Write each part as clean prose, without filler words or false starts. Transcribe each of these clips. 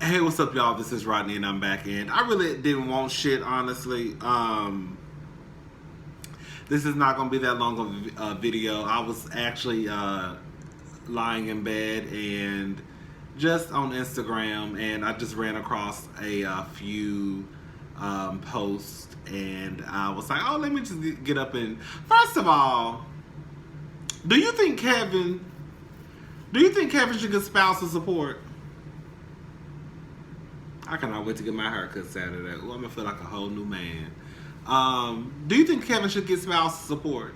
Hey, what's up, y'all? This is Rodney, and I'm back in. I really didn't want shit, honestly. This is not gonna be that long of a video. I was actually lying in bed and just on Instagram, and I just ran across a few posts, and I was like, "Oh, let me just get up and." First of all, do you think Kevin? Do you think Kevin should get spousal support? I cannot wait to get my haircut Saturday. Ooh, I'm gonna feel like a whole new man. Do you think Kevin should get spousal support?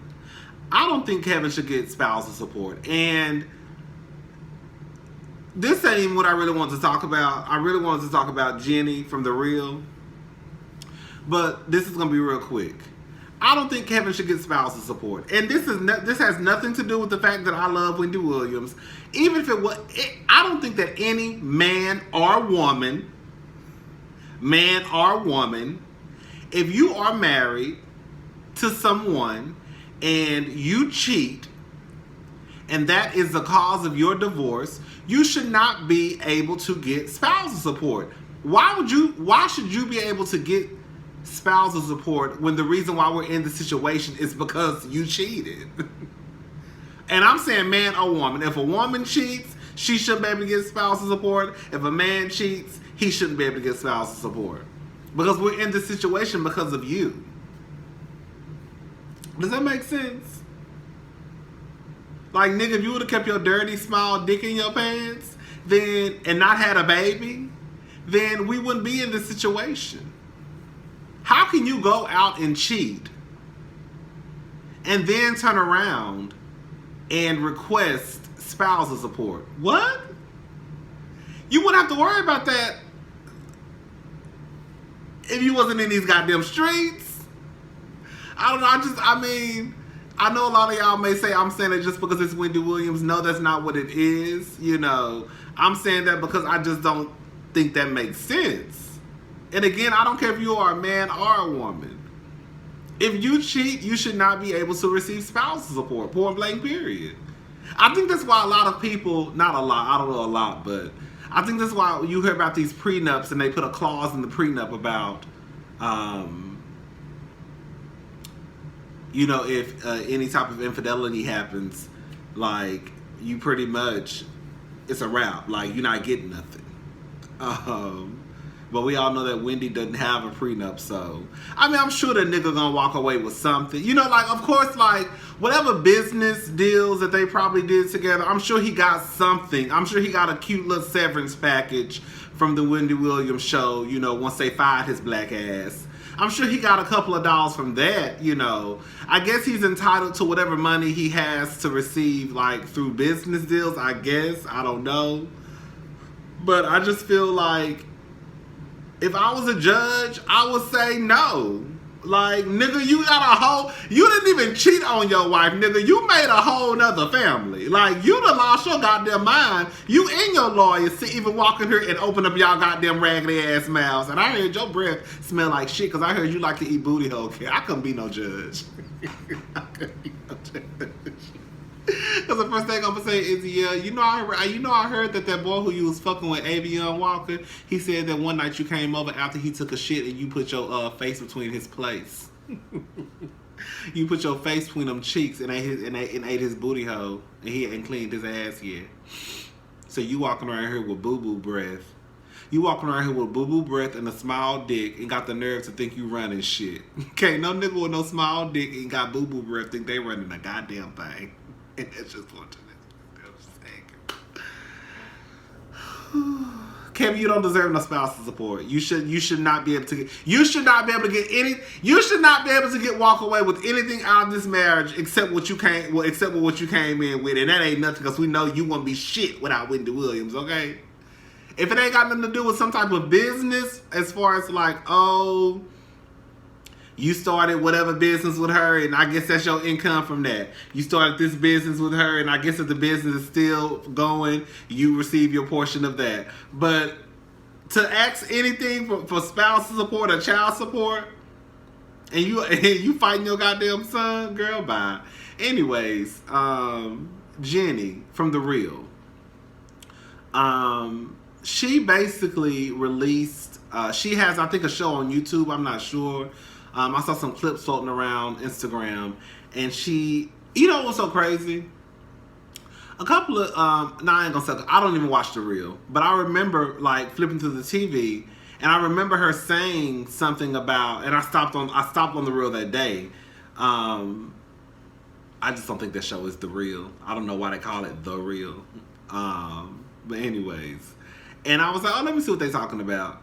I don't think Kevin should get spousal support. And this ain't even what I really want to talk about. I really wanted to talk about Jeannie from The Real. But this is gonna be real quick. I don't think Kevin should get spousal support. And this has nothing to do with the fact that I love Wendy Williams. Even if it was, I don't think that any man or woman, if you are married to someone and you cheat and that is the cause of your divorce, you should not be able to get spousal support. Why should you be able to get spousal support when the reason why we're in the situation is because you cheated? And I'm saying man or woman. If a woman cheats, she shouldn't be able to get spousal support. If a man cheats, he shouldn't be able to get spousal support. Because we're in this situation because of you. Does that make sense? Like, nigga, if you would have kept your dirty, small dick in your pants, then, and not had a baby, then we wouldn't be in this situation. How can you go out and cheat and then turn around and request spousal support? What? You wouldn't have to worry about that if you wasn't in these goddamn streets. I don't know. I know a lot of y'all may say I'm saying it just because it's Wendy Williams. No, that's not what it is. You know, I'm saying that because I just don't think that makes sense. And again, I don't care if you are a man or a woman. If you cheat, you should not be able to receive spousal support. Point blank, period. I think that's why a lot of people, not a lot, I don't know a lot, but I think that's why you hear about these prenups and they put a clause in the prenup about, you know, if any type of infidelity happens, like, you pretty much, it's a wrap. Like, you're not getting nothing. But we all know that Wendy doesn't have a prenup, so I mean, I'm sure the nigga gonna walk away with something. You know, like, of course, like, whatever business deals that they probably did together, I'm sure he got something. I'm sure he got a cute little severance package from the Wendy Williams show, you know, once they fired his black ass. I'm sure he got a couple of dollars from that, you know. I guess he's entitled to whatever money he has to receive, like, through business deals, I guess. I don't know. But I just feel like if I was a judge, I would say no. Like, nigga, you didn't even cheat on your wife, nigga. You made a whole nother family. Like, you done lost your goddamn mind. You and your lawyers to even walk in here and open up y'all goddamn raggedy ass mouths. And I heard your breath smell like shit because I heard you like to eat booty hole. I couldn't be no judge. I couldn't be no judge. Because the first thing I'm gonna say is, yeah, you know I heard that boy who you was fucking with, Dionne Warwick, he said that one night you came over after he took a shit and you put your face between his plates. You put your face between them cheeks and ate his booty hole, and he hadn't cleaned his ass yet. So you walking around here with boo boo breath. You walking around here with boo boo breath and a small dick and got the nerve to think you running shit. Okay, no nigga with no small dick and got boo boo breath think they running a goddamn thing. And it's just one to Kevin, you don't deserve no spousal support. You should not be able to walk away with anything out of this marriage except what you came in with, and that ain't nothing because we know you won't be shit without Wendy Williams, okay? If it ain't got nothing to do with some type of business, as far as like, oh, you started whatever business with her, and I guess that's your income from that. You started this business with her, and I guess if the business is still going, you receive your portion of that. But to ask anything for spousal support or child support, and you fighting your goddamn son, girl, bye. Anyways, Jeannie from The Real. she basically released. She has, I think, a show on YouTube. I'm not sure. I saw some clips floating around Instagram, and she, you know, what's so crazy? A couple of, I ain't gonna say, I don't even watch the reel, but I remember like flipping through the TV, and I remember her saying something about, and I stopped on the reel that day. I just don't think that show is the real. I don't know why they call it the real. But anyways, and I was like, oh, let me see what they're talking about.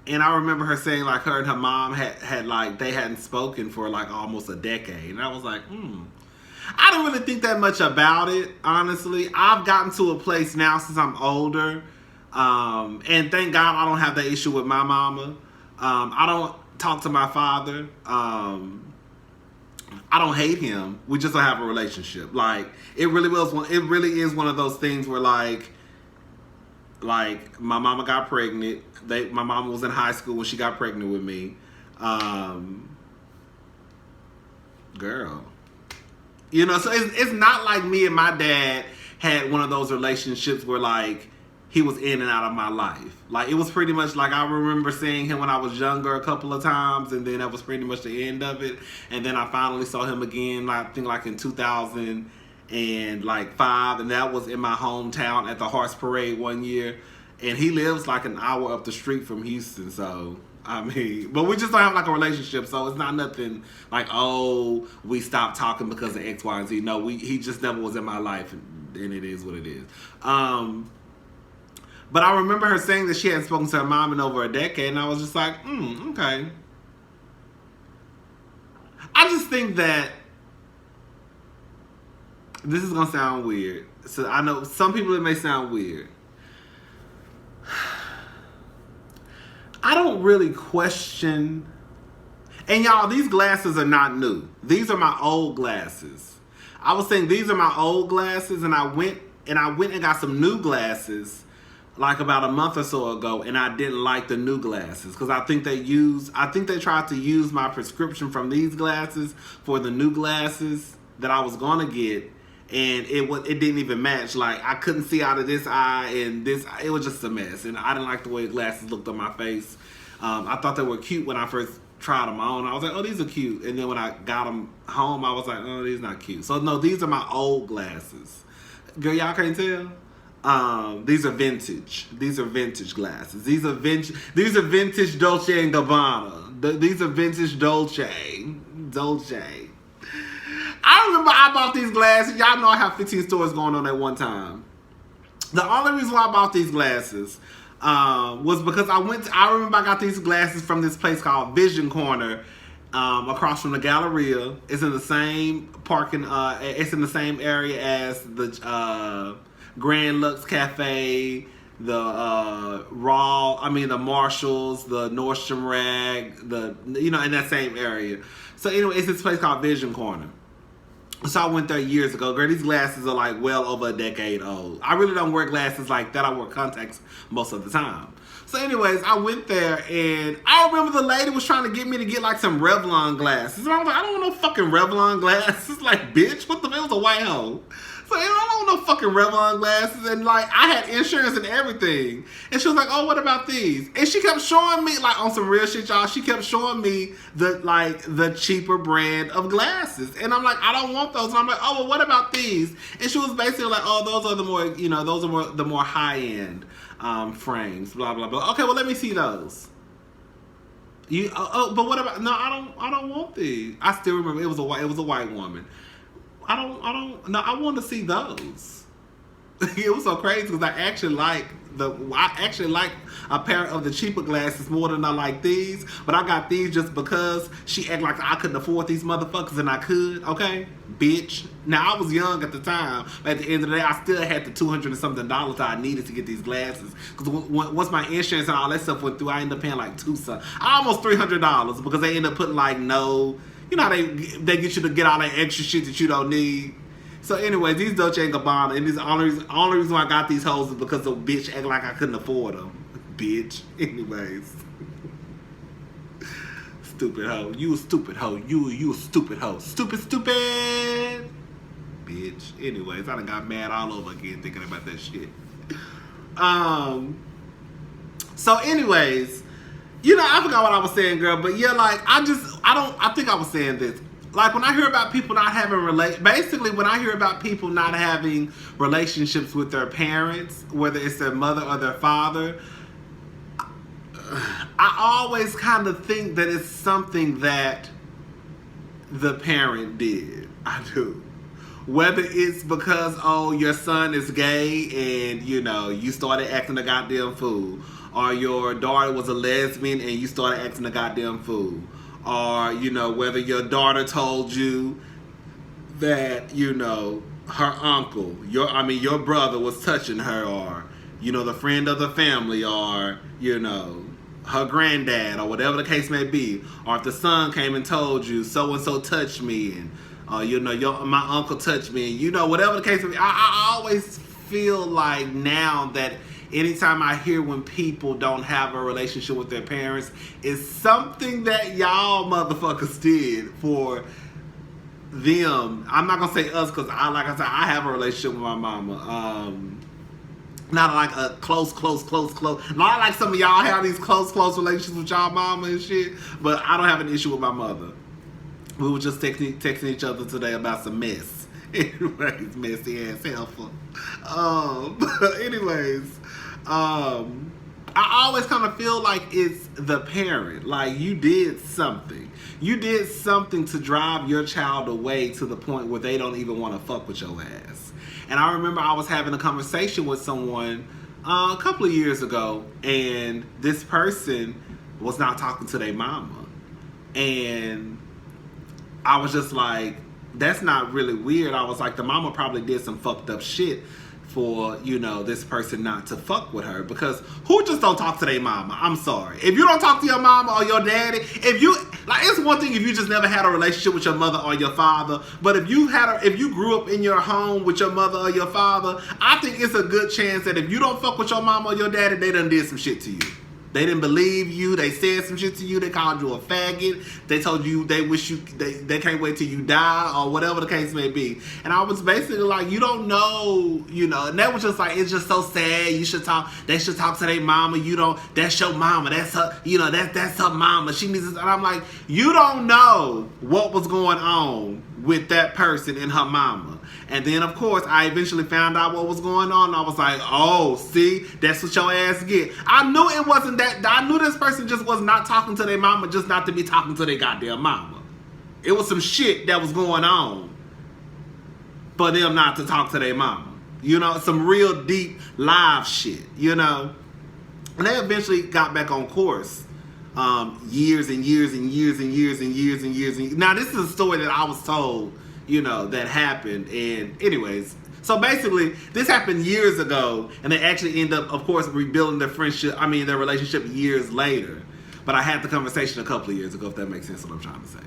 And I remember her saying like her and her mom had like they hadn't spoken for like almost a decade, and I was like, I don't really think that much about it, honestly. I've gotten to a place now since I'm older, and thank God I don't have that issue with my mama. I don't talk to my father. I don't hate him. We just don't have a relationship. Like it really is one of those things where like my mama got pregnant. My mama was in high school when she got pregnant with me. Girl. You know, so it's not like me and my dad had one of those relationships where like he was in and out of my life. Like it was pretty much like I remember seeing him when I was younger a couple of times, and then that was pretty much the end of it. And then I finally saw him again, I think like in 2005, and that was in my hometown at the Horse Parade one year. And he lives like an hour up the street from Houston, so I mean, but we just don't have like a relationship, so it's not nothing like, oh, we stopped talking because of X, Y, and Z. No, he just never was in my life, and it is what it is. But I remember her saying that she hadn't spoken to her mom in over a decade, and I was just like, okay. I just think that this is gonna sound weird. So I know some people it may sound weird. I don't really question, and y'all, these glasses are not new. These are my old glasses. I was saying these are my old glasses, and I went and got some new glasses like about a month or so ago, and I didn't like the new glasses because I think they tried to use my prescription from these glasses for the new glasses that I was gonna get, and it didn't even match. Like I couldn't see out of this eye, and this, it was just a mess, and I didn't like the way the glasses looked on my face. I thought they were cute when I first tried them on. I was like, oh, these are cute, and then when I got them home, I was like, oh, these are not cute. So no, these are my old glasses. Girl, y'all can't tell. These are vintage. These are vintage glasses. These are vintage Dolce and Gabbana. These are vintage Dolce. I remember I bought these glasses. Y'all know I have 15 stores going on at one time. The only reason why I bought these glasses was because I remember I got these glasses from this place called Vision Corner across from the Galleria. It's in the same parking. It's in the same area as the Grand Lux Cafe, the Marshalls, the Nordstrom Rag, in that same area. So anyway, it's this place called Vision Corner. So I went there years ago. Girl, these glasses are like well over a decade old. I really don't wear glasses like that. I wear contacts most of the time. So anyways, I went there, and I remember the lady was trying to get me to get like some Revlon glasses. And I was like, I don't want no fucking Revlon glasses. Like, bitch, what the hell? It was a white hoe. So I don't want no fucking Revlon glasses. And like, I had insurance and everything. And she was like, oh, what about these? And she kept showing me, like, on some real shit, y'all, she kept showing me the cheaper brand of glasses. And I'm like, I don't want those. And I'm like, oh, well, what about these? And she was basically like, oh, those are the more high-end frames, blah, blah, blah. Okay, well, let me see those. But what about, no, I don't want these. I still remember it was a white woman. I want to see those. It was so crazy because I actually like a pair of the cheaper glasses more than I like these. But I got these just because she acted like I couldn't afford these motherfuckers and I could. Okay, bitch. Now I was young at the time, but at the end of the day, I still had the $200 and something that I needed to get these glasses. Because once my insurance and all that stuff went through, I ended up paying like almost $300 because they ended up putting like no. You know how they get you to get all that extra shit that you don't need. So anyway, these Dolce & Gabbana, and the only reason why I got these hoes is because the bitch acted like I couldn't afford them. Bitch. Anyways. Stupid hoe. You a stupid hoe. You a stupid hoe. Stupid. Bitch. Anyways, I done got mad all over again thinking about that shit. So anyways, you know, I forgot what I was saying, girl, but yeah, like, I think I was saying this. Like, when I hear about people not having basically, when I hear about people not having relationships with their parents, whether it's their mother or their father, I always kind of think that it's something that the parent did. I do. Whether it's because, oh, your son is gay and, you know, you started acting a goddamn fool, or your daughter was a lesbian and you started acting a goddamn fool, or, you know, whether your daughter told you that, you know, her uncle, your brother was touching her, or, you know, the friend of the family, or, you know, her granddad, or whatever the case may be, or if the son came and told you so and so touched me, and you know, my uncle touched me, and, you know, whatever the case may be. I always feel like now that anytime I hear when people don't have a relationship with their parents, it's something that y'all motherfuckers did for them. I'm not gonna say us, because like I said, I have a relationship with my mama. Not like a close. Not like some of y'all have these close relationships with y'all mama and shit. But I don't have an issue with my mother. We were just texting each other today about some mess. Anyways, messy ass helper. Anyways, I always kind of feel like it's the parent. Like, you did something. You did something to drive your child away to the point where they don't even want to fuck with your ass. And I remember I was having a conversation with someone a couple of years ago, and this person was not talking to their mama. And I was just like, that's not really weird. I was like, the mama probably did some fucked up shit for, you know, this person not to fuck with her. Because who just don't talk to their mama? I'm sorry. If you don't talk to your mama or your daddy, if you, like, it's one thing if you just never had a relationship with your mother or your father, but if you grew up in your home with your mother or your father, I think it's a good chance that if you don't fuck with your mama or your daddy, they done did some shit to you. They didn't believe you. They said some shit to you. They called you a faggot. They told you they wish you, they can't wait till you die, or whatever the case may be. And I was basically like, you don't know, you know. And that was just like, it's just so sad. You should talk. They should talk to their mama. You don't. That's your mama. That's her. You know, that's her mama. She needs. And I'm like, you don't know what was going on with that person and her mama. And then, of course, I eventually found out what was going on. And I was like, oh, see, that's what your ass get. I knew it wasn't that. I knew this person just was not talking to their mama, just not to be talking to their goddamn mama. It was some shit that was going on for them not to talk to their mama. You know, some real deep live shit, you know. And they eventually got back on course. Years and years. Now, this is a story that I was told, you know, that happened. And anyways, so basically this happened years ago, and they actually end up, of course, rebuilding their their relationship years later. But I had the conversation a couple of years ago, if that makes sense what I'm trying to say.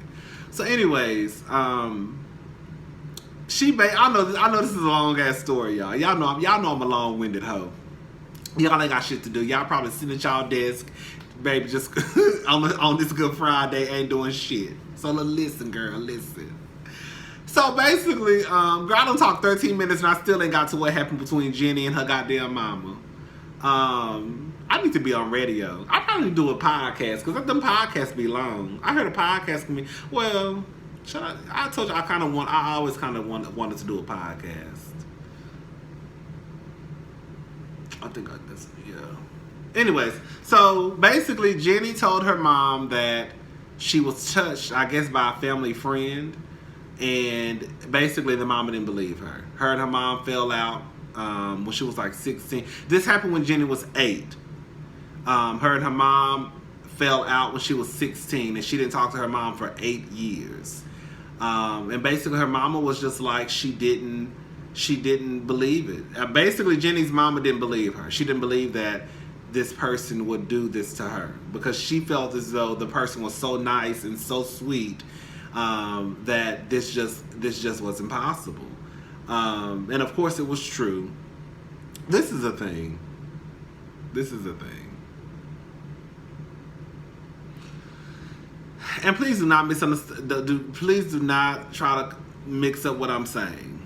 So anyways, I know this is a long ass story, y'all. Y'all know I'm a long-winded hoe. Y'all ain't got shit to do. Y'all probably sitting at y'all desk, baby, just on this Good Friday, ain't doing shit. So listen, girl, listen. So basically, girl, I done talked 13 minutes and I still ain't got to what happened between Jeannie and her goddamn mama. I need to be on radio. I probably do a podcast, because them podcasts be long. I heard a podcast can be, well, I told you I always kind of wanted to do a podcast. I think yeah. Anyways, so basically Jeannie told her mom that she was touched, I guess, by a family friend. And basically the mama didn't believe her. Her and her mom fell out when she was like 16. This happened when Jeannie was 8. Her and her mom fell out when she was 16, and she didn't talk to her mom for 8 years. And basically her mama was just like, she didn't believe it. Basically Jeannie's mama didn't believe her. She didn't believe that this person would do this to her, because she felt as though the person was so nice and so sweet, that this just wasn't possible. And of course it was true. This is a thing. And please do not misunderstand. Please do not try to mix up what I'm saying.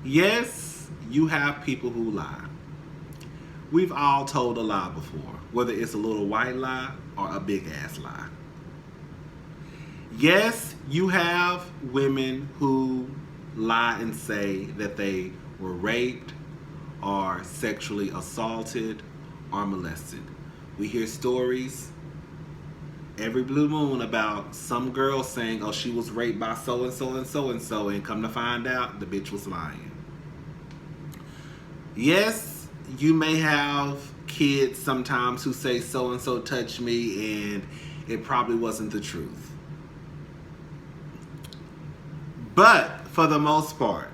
Yes, you have people who lie. We've all told a lie before, whether it's a little white lie or a big ass lie. Yes, you have women who lie and say that they were raped or sexually assaulted or molested. We hear stories every blue moon about some girl saying, oh, she was raped by so and so and so and so, and come to find out the bitch was lying. Yes, you may have kids sometimes who say so and so touched me and it probably wasn't the truth. But for the most part,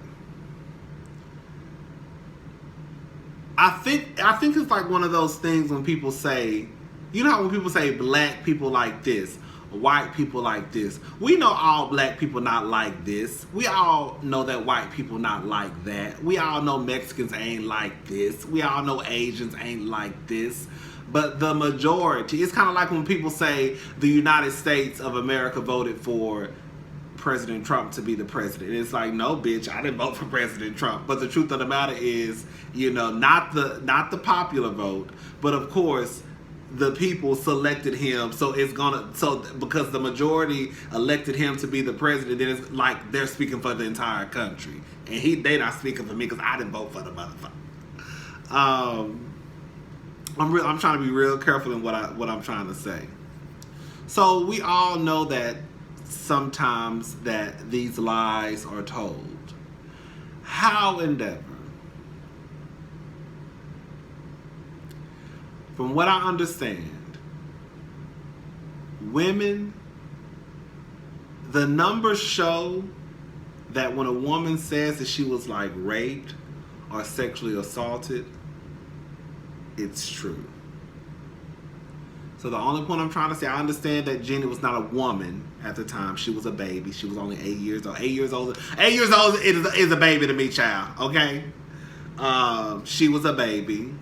I think it's like one of those things when people say, you know how when people say black people like this, white people like this. We know all black people not like this. We all know that white people not like that. We all know Mexicans ain't like this. We all know Asians ain't like this. But the majority, it's kind of like when people say the United States of America voted for President Trump to be the president. It's like, no, bitch, I didn't vote for President Trump. But the truth of the matter is, you know, not the popular vote, but of course the people selected him. So because the majority elected him to be the president, then it's like they're speaking for the entire country, and they not speaking for me because I didn't vote for the motherfucker. I'm trying to be real careful in what I'm trying to say. So we all know that sometimes that these lies are told. However, from what I understand, women, the numbers show that when a woman says that she was like raped or sexually assaulted, it's true. So the only point I'm trying to say, I understand that Jeannie was not a woman at the time. She was a baby. She was only 8 years old. 8 years old. 8 years old is a baby to me, child. Okay? She was a baby.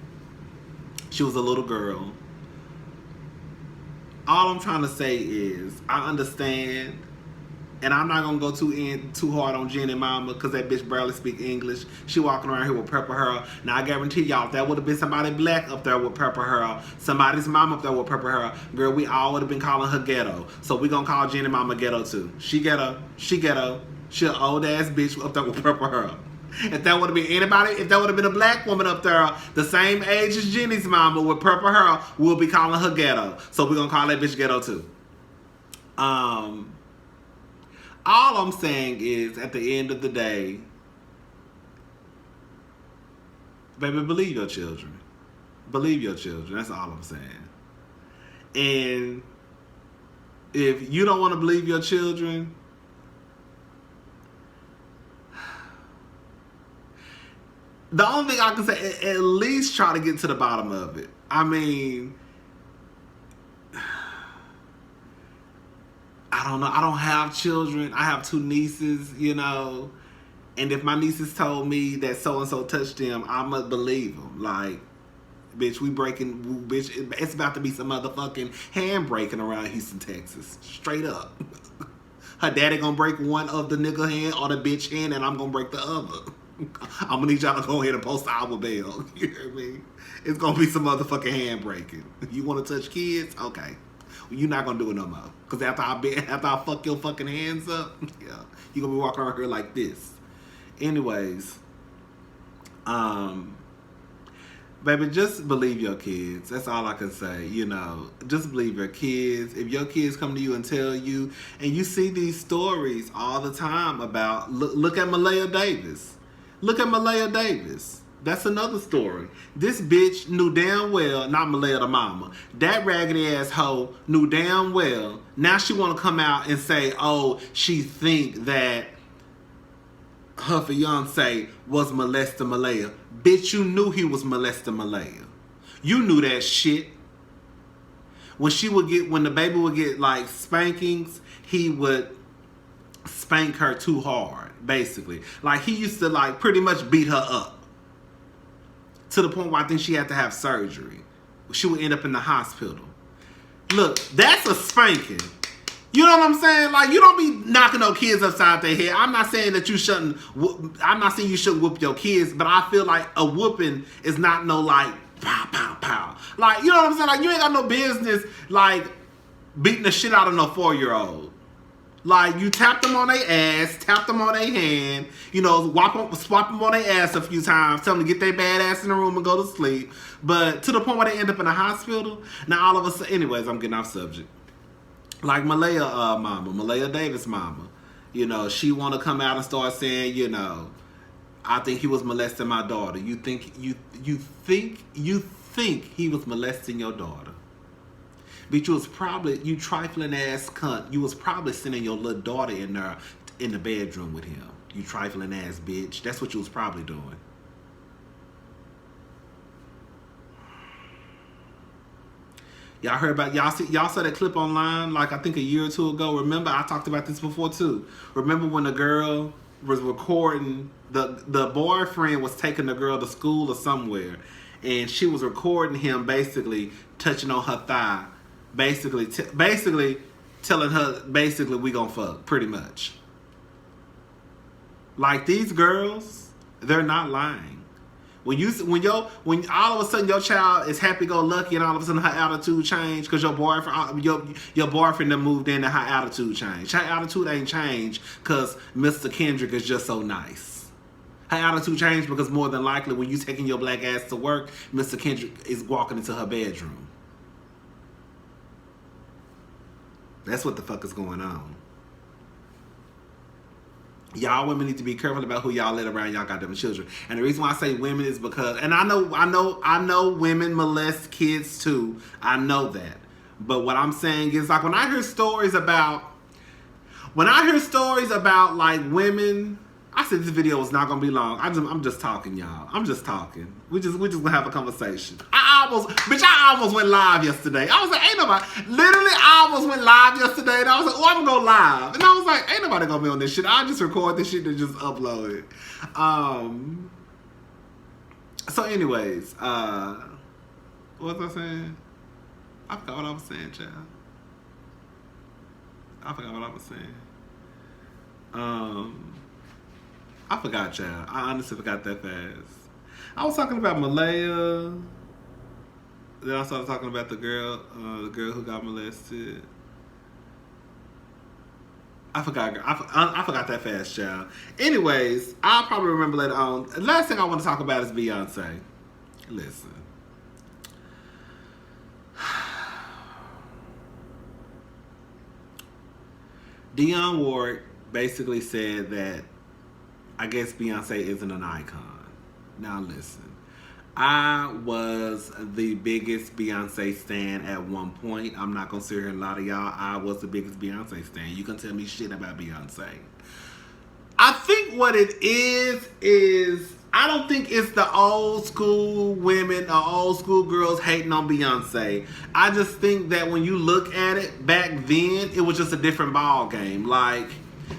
She was a little girl. All I'm trying to say is, I understand, and I'm not gonna go too hard on Jeannie Mama because that bitch barely speak English. She walking around here with purple hair. Now I guarantee y'all, if that would have been somebody black up there with purple hair, somebody's mom up there with purple hair, girl, we all would have been calling her ghetto. So we gonna call Jeannie Mama ghetto too. She ghetto. She ghetto. She an old ass bitch up there with purple hair. If that would have been anybody, if that would have been a black woman up there the same age as Jeannie's mama with purple hair, we'll be calling her ghetto. So we're gonna call that bitch ghetto too. All I'm saying is, at the end of the day, baby, believe your children. Believe your children. That's all I'm saying. And if you don't want to believe your children, the only thing I can say, at least try to get to the bottom of it. I mean, I don't know. I don't have children. I have 2 nieces, you know. And if my nieces told me that so-and-so touched them, I'ma believe them. Like, bitch, bitch, it's about to be some motherfucking hand breaking around Houston, Texas. Straight up. Her daddy gonna break one of the nigga hand or the bitch hand, and I'm gonna break the other. I'm gonna need y'all to go ahead and post the album bell. You hear me? It's gonna be some motherfucking hand breaking. You wanna touch kids? Okay. Well, you're not gonna do it no more. Cause after I fuck your fucking hands up, yeah, you gonna be walking around here like this. Anyways, baby, just believe your kids. That's all I can say. You know, just believe your kids. If your kids come to you and tell you, and you see these stories all the time about, look at Malaya Davis. Look at Malaya Davis. That's another story. This bitch knew damn well, not Malaya the mama, that raggedy ass hoe knew damn well, now she want to come out and say, oh, she think that her fiance was molesting Malaya. Bitch, you knew he was molesting Malaya. You knew that shit. When the baby would get like spankings, he would spank her too hard, basically. Like, he used to like pretty much beat her up. To the point where I think she had to have surgery. She would end up in the hospital. Look, that's a spanking. You know what I'm saying? Like, you don't be knocking no kids upside their head. I'm not saying that you shouldn't. I'm not saying you shouldn't whoop your kids, but I feel like a whooping is not no like pow pow pow. Like, you know what I'm saying? Like, you ain't got no business like beating the shit out of no 4-year-old. Like, you tap them on their ass, tap them on their hand, you know, swap them on their ass a few times, tell them to get their bad ass in the room and go to sleep. But to the point where they end up in the hospital. Now all of a sudden, anyways, I'm getting off subject. Like Malaya Davis' mama, you know, she want to come out and start saying, you know, I think he was molesting my daughter. You think he was molesting your daughter? Bitch, you was probably, you trifling ass cunt. You was probably sending your little daughter in there in the bedroom with him. You trifling ass bitch. That's what you was probably doing. Y'all heard about, y'all saw that clip online like I think a year or two ago. Remember, I talked about this before too. Remember when the girl was recording, the boyfriend was taking the girl to school or somewhere, and she was recording him basically touching on her thigh, basically telling her basically we gonna fuck, pretty much. Like, these girls, they're not lying. When all of a sudden your child is happy-go-lucky and all of a sudden her attitude changed because your boyfriend done moved in and her attitude changed. Her attitude ain't changed because Mr. Kendrick is just so nice. Her attitude changed because more than likely when you taking your black ass to work, Mr. Kendrick is walking into her bedroom. That's what the fuck is going on. Y'all women need to be careful about who y'all let around y'all goddamn children. And the reason why I say women is because, and I know women molest kids too. I know that. But what I'm saying is, like, when I hear stories about like women, I said this video is not gonna be long. I'm just talking, y'all. I'm just talking. We just gonna have a conversation. I almost went live yesterday. I was like, ain't nobody. Literally, I almost went live yesterday, and I was like, oh, I'm gonna go live. And I was like, ain't nobody gonna be on this shit. I'll just record this shit and just upload it. So, anyways, what was I saying? I forgot what I was saying, child. I forgot, child. I honestly forgot that fast. I was talking about Malaya. Then I started talking about the girl who got molested. I forgot that fast, child. Anyways, I'll probably remember later on. The last thing I want to talk about is Beyonce. Listen. Dionne Warwick basically said that I guess Beyonce isn't an icon. Now listen. I was the biggest Beyonce stan at one point. I'm not gonna sit here and lie to y'all. I was the biggest Beyonce stan. You can tell me shit about Beyonce. I think what it is I don't think it's the old school women or old school girls hating on Beyonce. I just think that when you look at it, back then, it was just a different ball game. Like,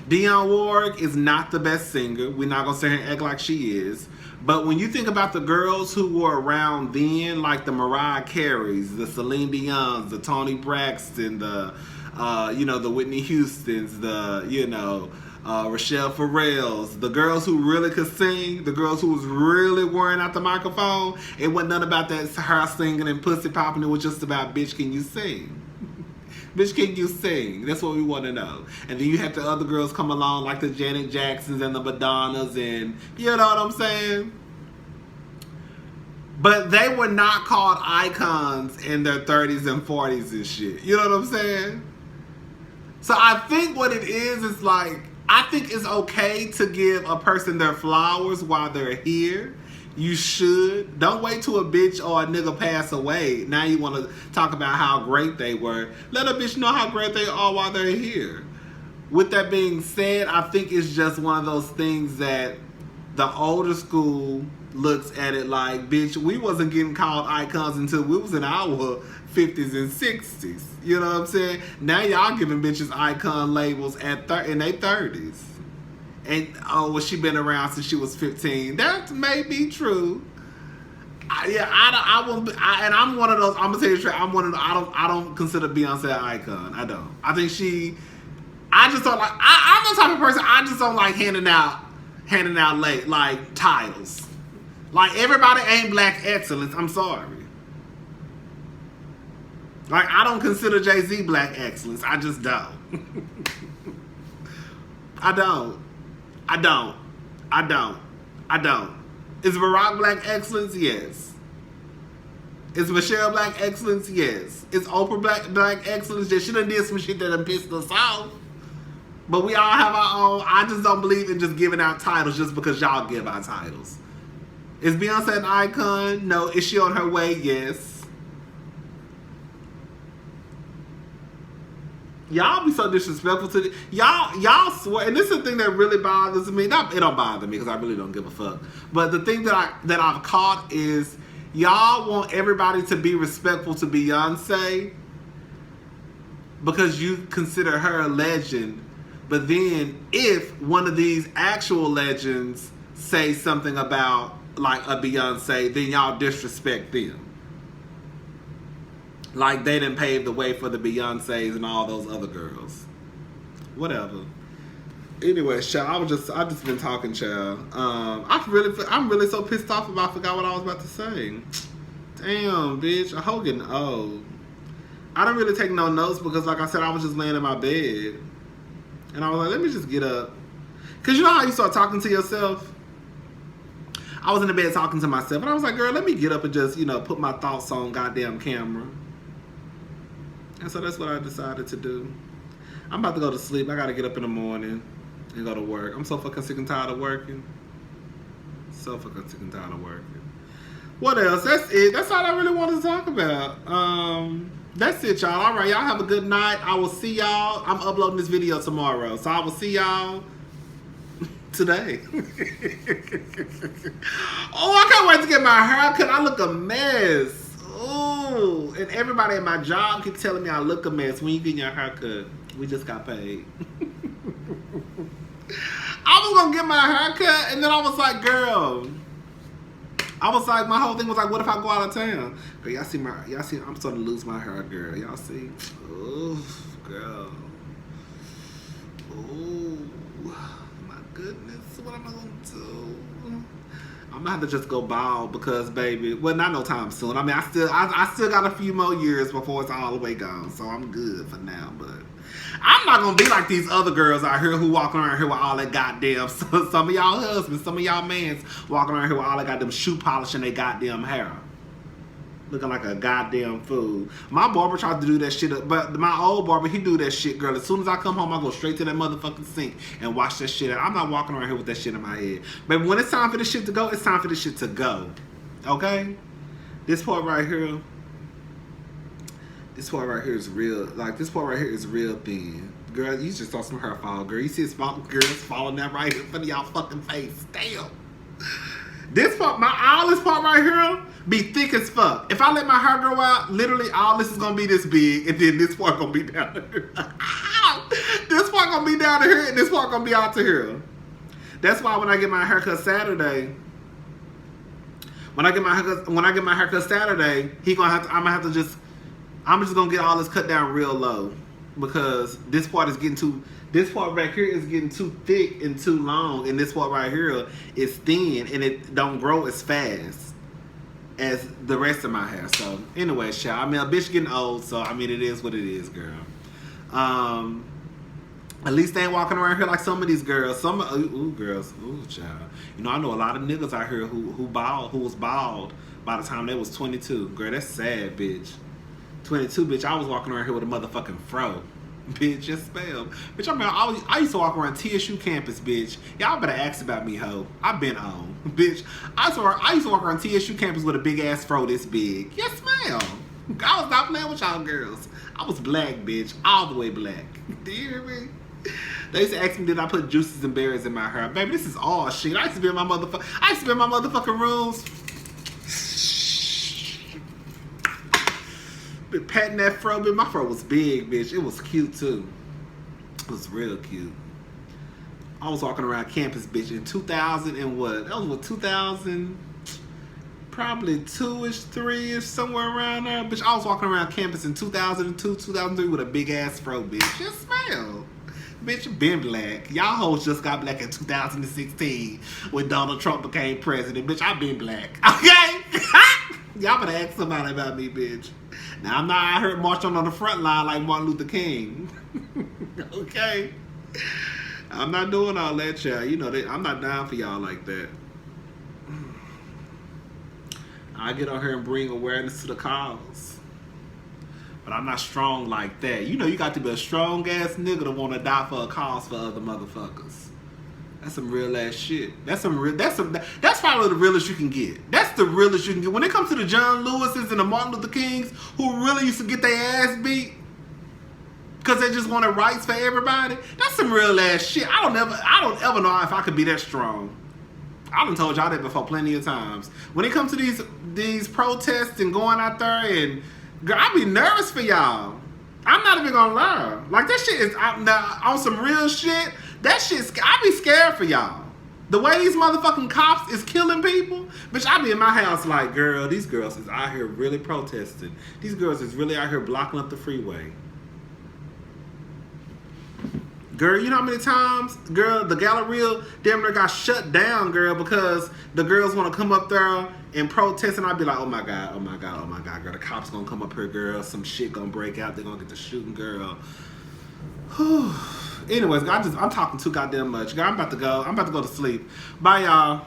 Dionne Warwick is not the best singer. We're not gonna sit here and act like she is. But when you think about the girls who were around then, like the Mariah Careys, the Celine Dion's, the Toni Braxton, the Whitney Houstons, Rochelle Farrell's, the girls who really could sing, the girls who was really wearing out the microphone, it wasn't none about that her singing and pussy popping. It was just about, bitch, can you sing? Bitch, can you sing? That's what we want to know. And then you have the other girls come along like the Janet Jacksons and the Madonnas, and you know what I'm saying? But they were not called icons in their 30s and 40s and shit. You know what I'm saying? So I think what it is like, I think it's okay to give a person their flowers while they're here. You should. Don't wait till a bitch or a nigga pass away. Now you want to talk about how great they were. Let a bitch know how great they are while they're here. With that being said, I think it's just one of those things that the older school looks at it like, bitch, we wasn't getting called icons until we was in our 50s and 60s. You know what I'm saying? Now y'all giving bitches icon labels in their 30s. And, oh, well, she been around since she was 15. That may be true. I won't. And I'm one of those. I'm gonna tell you straight. I'm one of. I don't consider Beyonce an icon. I don't. I think she. I just don't like. I'm the type of person. I just don't like handing out like titles. Like everybody ain't black excellence. I'm sorry. Like I don't consider Jay-Z black excellence. I just don't. I don't. Is Barack black excellence? Yes. Is Michelle black excellence? Yes. Is Oprah black excellence? Yeah, she done did some shit that done pissed us off. But we all have our own. I just don't believe in just giving out titles just because y'all give out titles. Is Beyonce an icon? No. Is she on her way? Yes. Y'all be so disrespectful to the y'all swear, and this is the thing that really bothers me. It don't bother me because I really don't give a fuck. But the thing that I've caught is y'all want everybody to be respectful to Beyonce because you consider her a legend. But then if one of these actual legends say something about like a Beyonce, then y'all disrespect them. Like they didn't pave the way for the Beyoncés and all those other girls. Whatever. Anyway, child, I just been talking, child. I'm really so pissed off about. I forgot what I was about to say. Damn, bitch, a hoe getting old. I didn't really take no notes because, like I said, I was just laying in my bed, and I was like, let me just get up. Cause you know how you start talking to yourself. I was in the bed talking to myself, and I was like, girl, let me get up and just put my thoughts on goddamn camera. And so that's what I decided to do. I'm about to go to sleep. I gotta get up in the morning and go to work. I'm so fucking sick and tired of working. So fucking sick and tired of working. What else? That's it. That's all I really wanted to talk about. That's it, y'all. All right, y'all have a good night. I will see y'all. I'm uploading this video tomorrow. So I will see y'all today. Oh, I can't wait to get my hair cut. I look a mess. Ooh, and everybody at my job keep telling me I look a mess. When you get your haircut, we just got paid. I was gonna get my haircut, and then I was like, girl. My whole thing was like, what if I go out of town? Girl, y'all see, I'm starting to lose my hair, girl. Y'all see? Oh, girl. Oh, my goodness. What am I gonna do? I'm gonna have to just go bald because, baby, well, not no time soon. I mean, I still got a few more years before it's all the way gone, so I'm good for now. But I'm not gonna be like these other girls out here who walking around here with all that goddamn. Some of y'all husbands, some of y'all mans walking around here with all that goddamn shoe polish in their goddamn hair, looking like a goddamn fool. My barber tried to do that shit, but my old barber, he do that shit, girl. As soon as I come home, I go straight to that motherfucking sink and wash that shit out. I'm not walking around here with that shit in my head. But when it's time for this shit to go, it's time for this shit to go. Okay? This part right here is real. Like, this part right here is real thin. Girl, you just saw some hair fall, girl. You see it's falling down right here in front of y'all fucking face. Damn. This part, all this part right here, be thick as fuck. If I let my hair grow out, literally all this is gonna be this big, and then this part gonna be down to here. This part gonna be down to here, and this part gonna be out to here. That's why when I get my haircut Saturday, I'm just gonna get all this cut down real low because this part right here is getting too thick and too long, and this part right here is thin and it don't grow as fast as the rest of my hair. So anyway, child, I mean, a bitch getting old, so I mean, it is what it is, girl. At least they ain't walking around here like some of these girls. Girls, child. You know, I know a lot of niggas out here who was bald by the time they was 22. Girl, that's sad, bitch. 22, bitch. I was walking around here with a motherfucking fro. Bitch, just spell. Bitch, I used to walk around TSU campus, bitch. Y'all better ask about me, ho. I've been on. Bitch, I used to walk around TSU campus with a big ass fro this big. Yes, ma'am. I was not playing with y'all girls. I was black, bitch. All the way black. Do you hear me? They used to ask me, did I put juices and berries in my hair? Baby, this is all shit. I used to be in my motherfucking rooms. Been patting that fro, bitch. My fro was big, bitch. It was cute too. It was real cute. I was walking around campus, bitch, in 2000 and what? That was what, 2000? probably 2-ish, 3-ish, somewhere around there. Bitch, I was walking around campus in 2002, 2003 with a big ass fro, bitch. Just smell. Bitch, been black. Y'all hoes just got black in 2016 when Donald Trump became president. Bitch, I been black. Okay? Y'all better ask somebody about me, bitch. Now, I'm not out here marching on the front line like Martin Luther King. Okay? I'm not doing all that, y'all. You know, I'm not down for y'all like that. I get on here and bring awareness to the cause. But I'm not strong like that. You know, you got to be a strong ass nigga to want to die for a cause for other motherfuckers. That's some real ass shit. That's probably the realest you can get. That's the realest you can get. When it comes to the John Lewises and the Martin Luther Kings who really used to get their ass beat because they just wanted rights for everybody, that's some real ass shit. I don't ever know if I could be that strong. I done told y'all that before plenty of times. When it comes to these protests and going out there, and girl, I be nervous for y'all. I'm not even gonna lie. Like, that shit is now on some real shit. That shit, I be scared for y'all. The way these motherfucking cops is killing people, bitch, I be in my house like, girl, these girls is out here really protesting. These girls is really out here blocking up the freeway. Girl, you know how many times, girl, the Galleria damn near got shut down, girl, because the girls want to come up there and protest, and I'd be like, oh my God, girl, the cops gonna come up here, girl, some shit gonna break out, they're gonna get to shooting, girl. Whew. Anyways, I'm talking too goddamn much. Girl, I'm about to go to sleep. Bye, y'all.